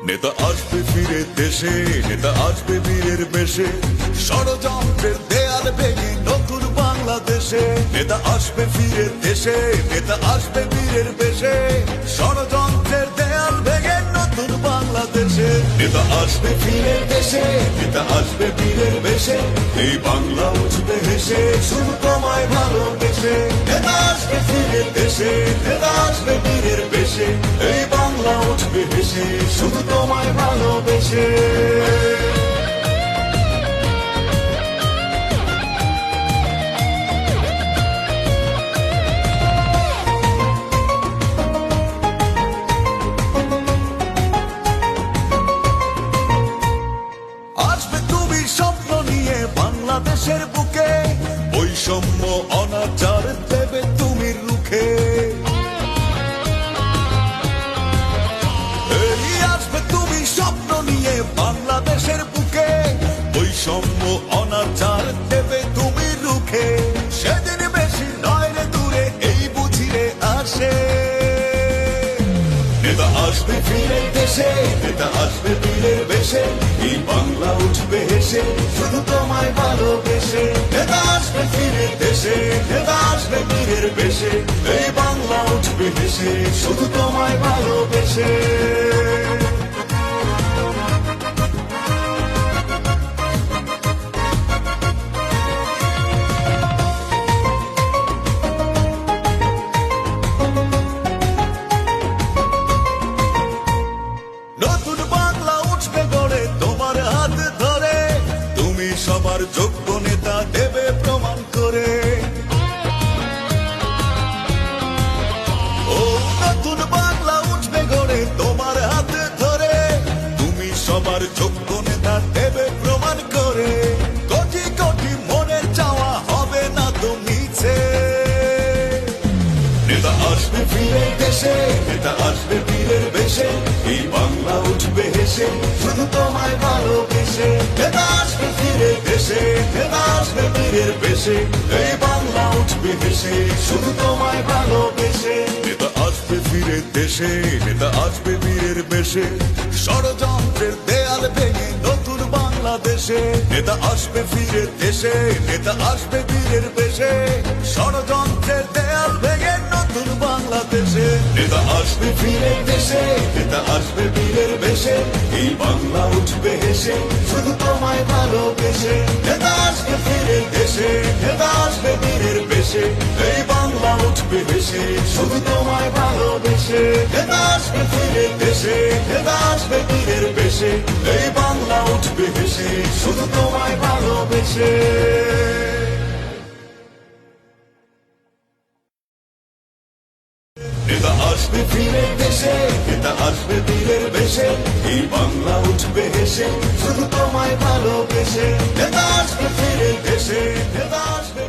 নেতা আসবে ফিরে দেশে, নেতা আসবে বীরের বেশে, ষড়যন্ত্রের দেয়াল ভেঙে নতুন বাংলাদেশে। নেতা আসবে ফিরে দেশে, নেতা আসবে বীরের বেশে, ষড়যন্ত্রের দেয়াল ভেঙে নতুন বাংলাদেশে। নেতা আসবে ফিরে দেশে, নেতা আসবে বীরের বেশে, এই বাংলা উঠবে হেসে শুধু তোমায় ভালোবেসে। নেতা আসবে ফিরে দেশে, নেতা আসবে বীরের বেশে, এই বাংলা উঠবে হেসে শুধু তোমায় ভালোবেসে। আসবে তুমি স্বপ্ন নিয়ে বাংলাদেশের বুকে, বৈষম্য অনাচার দেবে তুমি রুখে। আসবে তুমি স্বপ্ন নিয়ে বাংলাদেশের বুকে, বৈষম্য অনাচার দেবে তুমি রুখে। সেদিন বেশি নয় রে দূরে, এই বুঝিরে আসে। নেতা আসবে ফিরে দেশে, নেতা আসবে বীরের বেশে, এই বাংলা উঠবে হেসে শুধু তোমায় ভালোবেসে। নেতা আসবে ফিরে দেশে, নেতা আসবে বীরের বেশে, এই বাংলা উঠবে হেসে শুধু তোমায় ভালোবেসে। নতুন বাংলা উঠবে গড়ে তোমার হাত ধরে, তুমি সবার যোগ্য নেতা দেবে প্রমাণ করে। ও নতুন বাংলা উঠবে গড়ে তোমার হাত ধরে, তুমি সবার যোগ্য নেতা দেবে প্রমাণ করে। কোটি কোটি মনের চাওয়া হবে না তো মিছে। নেতা আসবে ফিরে দেশে, নেতা আসবে বীরের বেশে, এই বাংলা উঠবে হেসে শুধু তোমায় ভালোবেসে। নেতা আসবে ফিরে দেশে, নেতা আসবে বীরের বেশে, এই বাংলা উঠবে হেসে শুধু তোমায় ভালোবেসে। নেতা আসবে ফিরে দেশে, নেতা আসবে বীরের বেশে, ষড়যন্ত্রের দেয়াল ভেঙে নতুন বাংলাদেশে। নেতা আসবে ফিরে দেশে, নেতা আসবে বীরের বেশে, ষড়যন্ত্রের দেয়াল ভেঙে নতুন বাংলাদেশে। নেতা আসবে ফিরে দেশে, নেতা আসবে বীরের বেশে, এই বাংলা উঠবে হেসে শুধু তোমায় ভালোবেসে। নেতা আসবে ফিরে দেশে, নেতা আসবে বীরের বেশে, এই বাংলা উঠবে হেসে শুধু তোমায় ভালোবেসে। নেতা আসবে ফিরে দেশে, নেতা আসবে বীরের বেশে, এই বাংলা উঠবে হেসে শুধু তোমায় ভালোবেসে। নেতা আসবে ফিরে দেশে, নেতা আসবে বীরের বেশে, এই বাংলা উঠবে হেসে শুধু তোমায় ভালোবেসে। নেতা আসবে ফিরে দেশে, নেতা আসবে